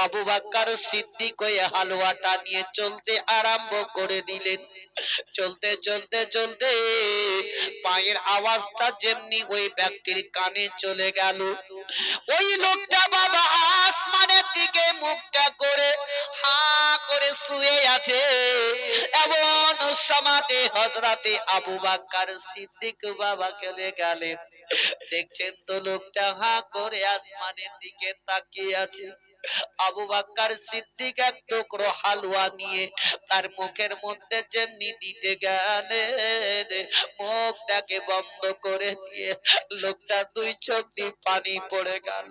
আবু বকর সিদ্দিক ওই হালুয়াটা নিয়ে চলতে আরম্ভ করে দিলেন। চলতে চলতে চলতে পায়ের আওয়াজটা যেমনি ওই ব্যক্তির কানে চলে গেল, ওই লোকটা বাবা আসমানের দিকে মুখটা করে হা করে শুয়ে আছে। এমন সমাতে হযরতে আবু বকর সিদ্দিক বাবা চলে গেলেন। দেখছেন তো লোকটা হা করে আসমানের দিকে তাকিয়ে আছে। আবু বকর সিদ্দিক এক টুকরো হালুয়া নিয়ে তার মুখের মধ্যে যেমনি দিতে গেলেন, মুখটাকে বন্ধ করে দিয়ে লোকটা দুই চোখ দিয়ে পানি পড়ে গেল।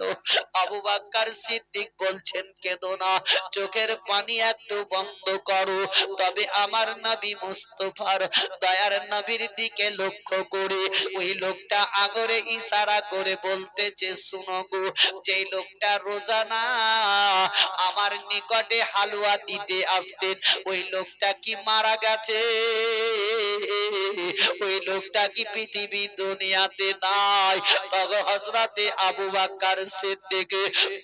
আবু বকর সিদ্দিক বলছেন, কেঁদো না, চোখের পানি একটু বন্ধ করো। তবে আমার নবী মুস্তাফার দয়ার নবীর দিকে লক্ষ্য করে ওই লোকটা আঙুলে ইশারা করে বলতেছে, শুনো গো, যেই লোকটা রোজানা আমার নিকটে হালুয়া দিতে আসতেন, ওই লোকটা কি মারা গেছে? ওই লোকটা কি পৃথিবী দুনিয়াতে নাই? তখন হযরতে আবু বকর সিদ্দিক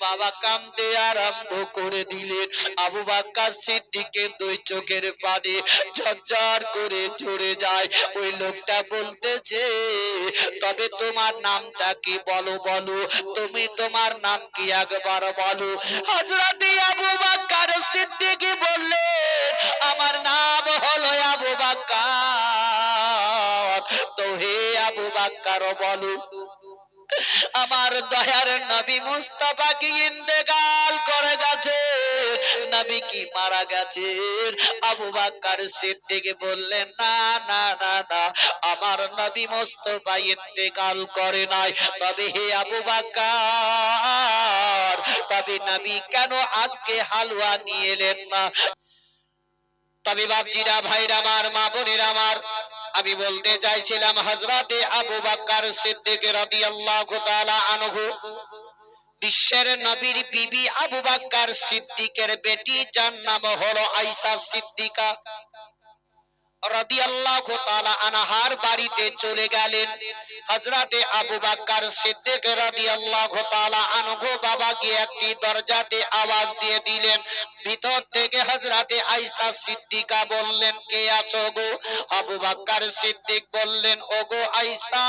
বাবা কাঁদতে আরম্ভ করে দিলেন। আবু বকর সিদ্দিকের দুই চোখের পানি ঝরঝর করে ঝরে যায়। ওই লোকটা বলতেছে, তবে তোমার নামটা কি বলো, বলো তুমি, তোমার নাম কি একবার বলো। হযরতে আবু বকর সিদ্দিক বললেন, আমার নাম হলো আবু বকর। তো হে আবু বকর বলো, আমার দয়ার নবী মুস্তাফা কি ইন্তেকাল করে গেছে, নবী কি মারা গেছে? আবু বকর সিদ্দিক বললেন, না না না না, আমার নবী মুস্তাফা ইন্তেকাল করে নাই। তবে হে আবু বকর, তবে নবী কেন আজকে হালুয়া নিয়ে এলেন না? তবে বাপজিরা, ভাইরা আমার, মা বোনেরা আমার, আমি বলতে চাইছিলাম হযরতে আবু বকর সিদ্দিক রাদিয়াল্লাহু তাআলা আনহু বিশ্বের নবীর বিবি আবু বকর সিদ্দিকের বেটি, যার নাম হলো আয়েশা সিদ্দিকা রাদিয়াল্লাহু তাআলা আনহার বাড়িতে চলে গেলেন। হযরতে আবু বকর সিদ্দিক রাদিয়াল্লাহু তাআলা আনহু বাবা গিয়ে একটি দরজাতে আওয়াজ দিয়ে দিলেন। ভিতর থেকে হযরতে আয়েশা সিদ্দিকা বললেন, কে আছো গো? আবু বকর সিদ্দিক বললেন, ওগো আয়েশা,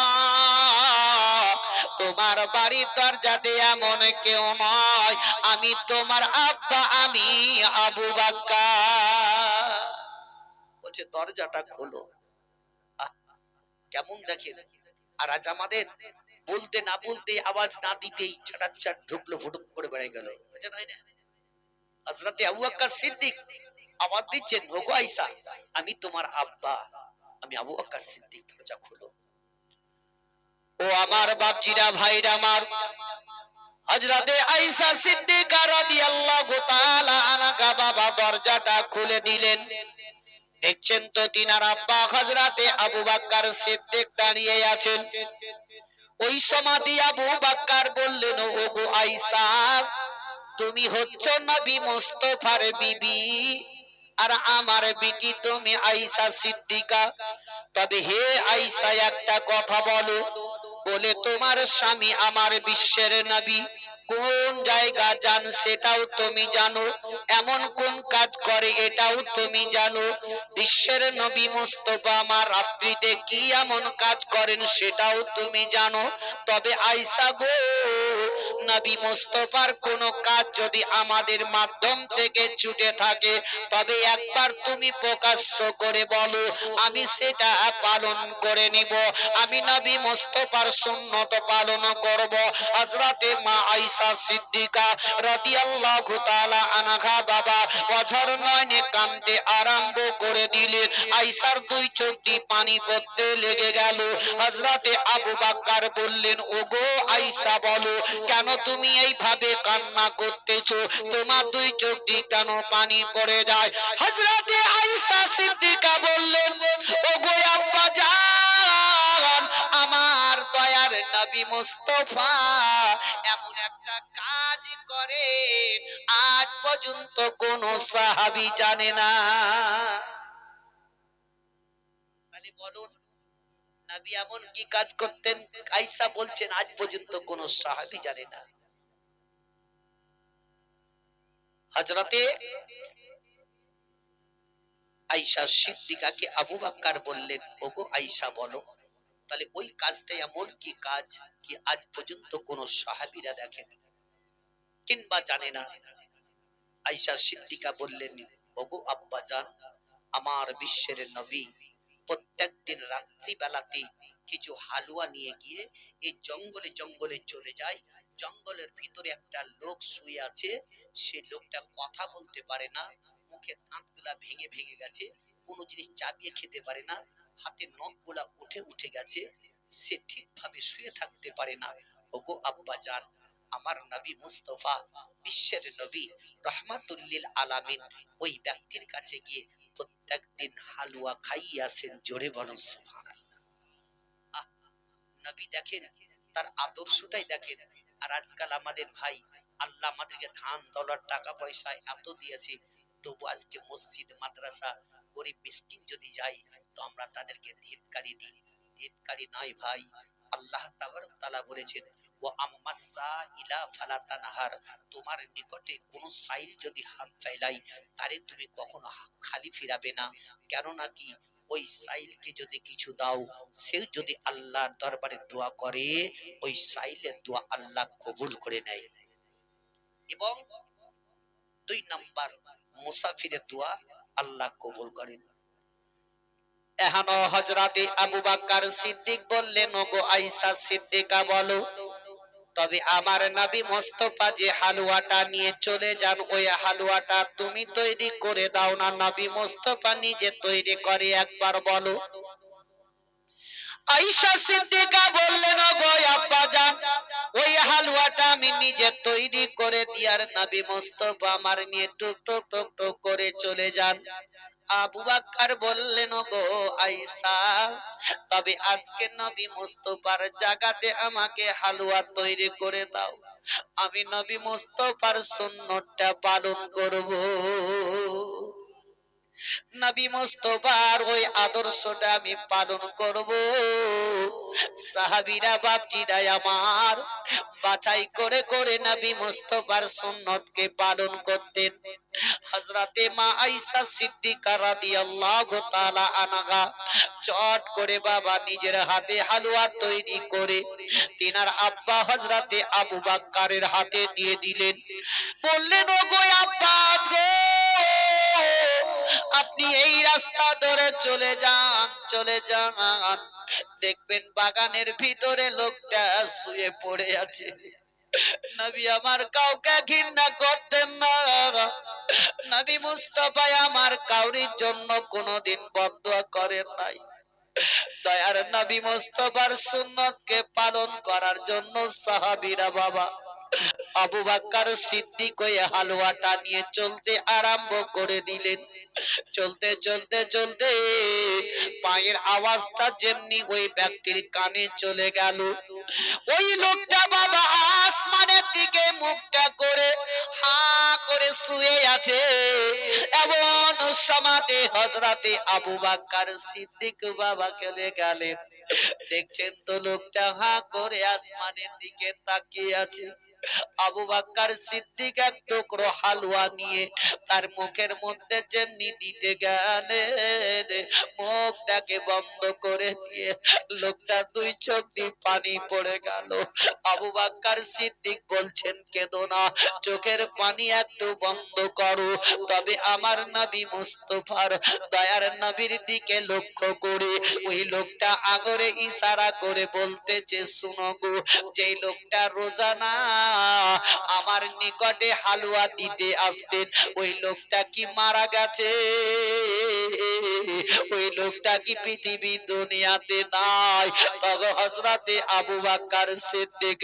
তোমার বাড়ির দরজাতে এমন কেউ নয়, আমি তোমার আব্বা, আমি আবু বকর। বলছে দরজাটা খোলো। কেমন দেখেন। আর আজ আমাদের বলতে না বলতে, আওয়াজ না দিতেই ছাটাচ্ছাট ঢুকলো, ফুটুক করে বেড়ে গেল। হযরতে আবু বকর সিদ্দিক আওয়াজ দিচ্ছেন, ওগো আয়েশা, আমি তোমার আব্বা, আমি আবু বকর সিদ্দিক, দরজা খোলো। ও আমার বাপজিরা, ভাইরা আমার, হযরতে আয়েশা সিদ্দিকা রাদিয়াল্লাহু তাআলা আনহা বাবা দরজাটা খুলে দিলেন। দেখছেন তো তিনার আব্বা হযরতে আবু বকর সিদ্দিক দাঁড়িয়ে আছেন। ওই সময় আবু বকর বললেন, ওগো আয়েশা, তুমি হচ্ছ নবী মুস্তাফার বিবি, আর আমার বিটি তুমি আয়েশা সিদ্দিকা। তবে হে আয়েশা, একটা কথা বলো, বলে তোমার স্বামী আমার বিশ্বের নবী কোন জায়গা যান সেটাও তুমি জানো, এমন কোন কাজ করে এটাও তুমি জানো, বিশ্বের নবী মুস্তাফা আমার রাত্রিতে কি এমন কাজ করেন সেটাও তুমি জানো। তবে আয়েশা গো, নবী মুস্তাফার কোন কাজ যদি আমাদের মাধ্যম থেকে ছুটে থাকে, তবে একবার তুমি প্রকাশ্য করে বলো, আমি সেটা পালন করে নিব, আমি নবী মুস্তাফার সুন্নত পালন করব। হযরতে মা আয়েশা সিদ্দিকা রাদিয়াল্লাহু তাআলা আনহা বাবা অঝর নয়নে কাঁদতে আরম্ভ করে দিলেন। আয়েশার দুই চোখ দিয়ে পানি পড়তে লেগে গেল। হযরতে আবু বকর বললেন, ওগো আয়েশা, বলো কেন তুমি এইভাবে কান্না করতেছো, তোমার দুই চোখ দিয়ে কেন পানি পড়ে যায়? হযরতে আয়েশা সিদ্দিকা বললেন, ওগো আব্বা জান, আমার দয়ার নবী মুস্তাফা এমন একটা কাজ করে আজ পর্যন্ত কোন সাহাবী জানে না। তাহলে বলুন, নবী এমন কি কাজ করতেন? আয়েশা বলছেন আজ পর্যন্ত কোন সাহাবী জানে না। হযরতে আয়েশা সিদ্দিকাকে আবু বকর বললেন, ওগো আয়েশা বলো, তাহলে ওই কাজটা এমন কি কাজ কি আজ পর্যন্ত কোন সাহাবীরা দেখেনি কিংবা জানে না। আয়েশা সিদ্দিকা বললেন, ওগো আব্বাজান, আমার বিশ্বের নবী প্রত্যেকদিন রাত্রি বেলাতে কিছু হালুয়া নিয়ে গিয়ে এই জঙ্গলে জঙ্গলে চলে যায়। জঙ্গলের ভিতরে একটা লোক শুয়ে আছে, সেই লোকটা কথা বলতে পারে না, মুখের দাঁতগুলা ভেঙে ভেঙে গেছে, কোনো জিনিস চাবিয়ে খেতে পারে না, হাতের নখগুলা উঠে উঠে গেছে, সে ঠিকভাবে শুয়ে থাকতে পারে না। ওগো আব্বাজান, আমার নবী মুস্তাফা বিশ্বের নবী রহমাতুল লিল আলামিন ওই ব্যক্তির কাছে গিয়ে প্রত্যেকদিন হালুয়া খাইয়াছেন। জোরে বলুন সুবহানাল্লাহ। আহ, নবী দেখেন, তার আদর্শটাই দেখেন। আর আজকাল আমাদের ভাই, আল্লাহ আমাদেরকে ধান দৌলত টাকা পয়সা এত দিয়েছে, তবু আজকে মসজিদ মাদ্রাসা গরিব মিসকিন যদি যাই তো আমরা তাদেরকে দিনকারি দিই। দিনকারি নয় ভাই। আল্লাহ তাবারক তাআলা বলেছেন, ও আম্মাসা ইলা ফালা তানহার, তোমার নিকটে কোন সাইল যদি হাত ফেলাই তারে তুমি কখনো খালি ফিরাবে না। কেন নাকি ওই সাইলকে যদি কিছু দাও, সে যদি আল্লাহর দরবারে দোয়া করে, ওই সাইলের দোয়া আল্লাহ কবুল করে নেয়। এবং 2 নাম্বার, মুসাফিরের দোয়া আল্লাহ কবুল করেন। এহানো হযরতে আবু বকর সিদ্দিক বললেন, ওগো আয়েশা সিদ্দিকা বলো, তবে আমার নবী মুস্তাফা যে হালুয়াটা নিয়ে চলে যান, ওই হালুয়াটা তুমি তৈরি করে দাও না, নবী মুস্তাফা নিজে তৈরি করে, একবার বলো। আয়েশা সিদ্দিকা বললেন, ওগো আব্বাজান, ওই হালুয়াটা আমি নিজে তৈরি করে দিয়ার নবী মুস্তাফা আমার নিয়ে টুক টুক টুক টুক করে চলে যান। আবু বকর বললেন, ওগো আয়েশা, তবে আজকে নবী মুস্তাফার জায়গাতে আমাকে হালুয়া তৈরি করে দাও, আমি নবী মুস্তাফার সুন্নতটা পালন করব। নবী মুস্তাফার ওই আদর্শটা আমি পালন করব। সাহাবীরা বাপজিরা আমার বাছাই করে করে নবী মুস্তাফার সুন্নতকে পালন করতেন। হযরতে মা আয়েশা সিদ্দিকা রাদিয়াল্লাহু তাআলা আনহা চট করে বাবা নিজের হাতে হালুয়া তৈরি করে তিনার আব্বা হযরতে আবু বকরের হাতে দিয়ে দিলেন। বললেন, ওগো আব্বা গো, আপনি এই রাস্তা ধরে চলে যান, চলে যান, দেখবেন বাগানের ভিতরে লোকটা শুয়ে পড়ে আছে। নবী আমার কাউকে ঘৃণা করতেন না, নবী মুস্তাফা আমার কাউরির জন্য কোনোদিন বদদুয়া করেন নাই। দয়ার নবী মুস্তাফার সুন্নতকে পালন করার জন্য সাহাবীরা বাবা আবু বকর সিদ্দিক ওই হালুয়াটা নিয়ে চলতে আরম্ভ করে দিলেন। চলতে চলতে চলতে পায়ের আওয়াজটা যেমনি ওই ব্যক্তির কানে চলে গেল, ওই লোকটা বাবা আসমানের দিকে মুখটা করে হা করে শুয়ে আছে। এমন সমাতে হযরতে আবু বকর সিদ্দিক বাবা চলে গেলেন। দেখছেন তো লোকটা হা করে আসমানের দিকে তাকিয়ে আছে। আবু বকর সিদ্দিক এক টুকরো হালুয়া নিয়ে তার মুখের মধ্যে যেমনি দিতে গেলেন, মুখটাকে বন্ধ করে দিয়ে লোকটা 2 চোখ দিয়ে পানি পড়ে গেল। আবু বকর সিদ্দিক বলছেন, কেঁদো না, চোখের পানি একটু বন্ধ করো। তবে আমার নবী মুস্তাফার দয়ার নবীর দিকে লক্ষ্য করে ওই লোকটা আঙুলে ইশারা করে বলতেছে, শুনো গো, যেই লোকটা রোজানা আমার নিকটে হালুয়া দিতে আসতেন, ওই লোকটা কি মারা গেছে? ওই লোকটা কি পৃথিবী দুনিয়াতে নাই? তখন হযরতে আবু বকর সিদ্দিক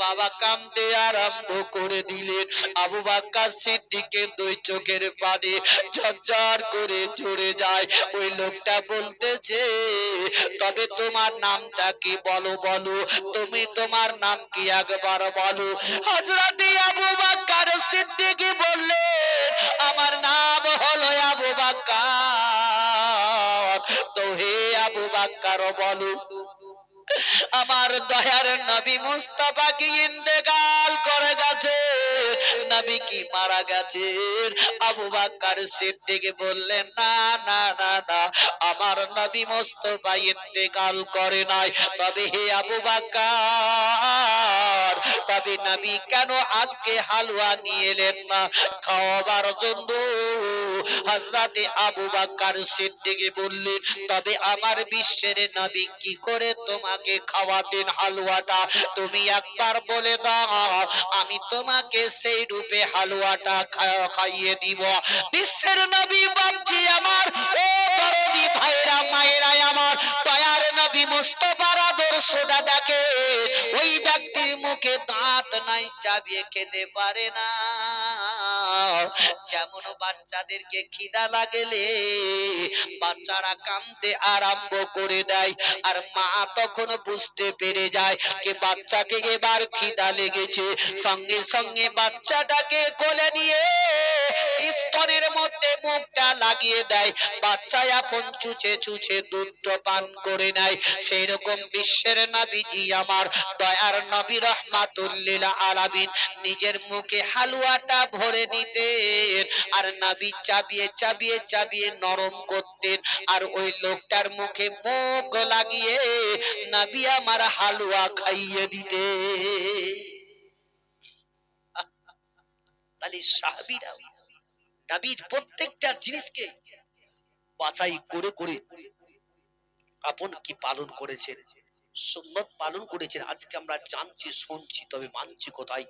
বাবা কাঁদতে আরম্ভ করে দিলেন। আবু বকর সিদ্দিকের 2 চোখের পানি ঝরঝর করে ঝরে যায়। ওই লোকটা বলতেছে, তবে তোমার নামটা কি বলো, বলো তুমি, তোমার নাম কি একবার বলো। হযরতে আবু বকর সিদ্দিক বললেন, আমার নাম হলো আবু বকর। তো হে আবু বকর বলো, আমার দয়ার নবী মুস্তাফা কি ইন্তেকাল করে গেছে, নবী কি মারা গেছে। আবু বকর সিদ্দিক বললেন না না না না, আমার নবী মুস্তাফা ইন্তেকাল করে নাই। তবে হে আবু বকর, তবে নবী কেন আজকে হালুয়া নিয়ে এলেন না খাওয়াবার জন্য? হযরতে আবু বকর সিদ্দিক বললেন, তবে আমার বিশ্বের নবী কি করে তোমাকে খাওয়াতেন হালুয়াটা, তুমি একবার বলে দাও, আমি তোমাকে সেই রূপে হালুয়াটা খাইয়ে দিব। বিশ্বের নবী বাপজি আমার, ও দরদি ভাইরা মায়েরা আমার, দয়ার নবী মুস্তাফার আদর্শটা দেখে। ওই ব্যক্তির মুখে দাঁত নাই, চাবিয়ে খেতে পারে না। যেমন বাচ্চাদেরকে খিদা লাগলে বাচ্চারা কাঁদতে আরম্ভ করে দেয়, আর মা তখন বুঝতে পেরে যায় যে বাচ্চাকে এবার খিদা লেগেছে, সঙ্গে সঙ্গে বাচ্চাটাকে কোলে নিয়ে স্তনের মধ্যে মুখটা লাগিয়ে দেয়, বাচ্চা এখন চুচে চুচে দুধ পান করে নেয়। সেই রকম বিশ্বের নবীজি আমার, দয়ার নবী রাহমাতুল লিল আলামিন নিজের মুখে হালুয়াটা ভরে নিতেন, আর নবী চাবিয়ে চাবিয়ে চাবিয়ে নরম করতেন, আর ওই লোকটার মুখে মুখ লাগিয়ে নবী আমার হালুয়া খাইয়ে দিতেন। তাহলে সাহাবীরা নবীর প্রত্যেকটা জিনিসকে বাছাই করে করে আপন কি পালন করেছেন, সুন্নত পালন করেছেন। আজকে আমরা জানছি শুনছি, তবে মানছি কোথায়?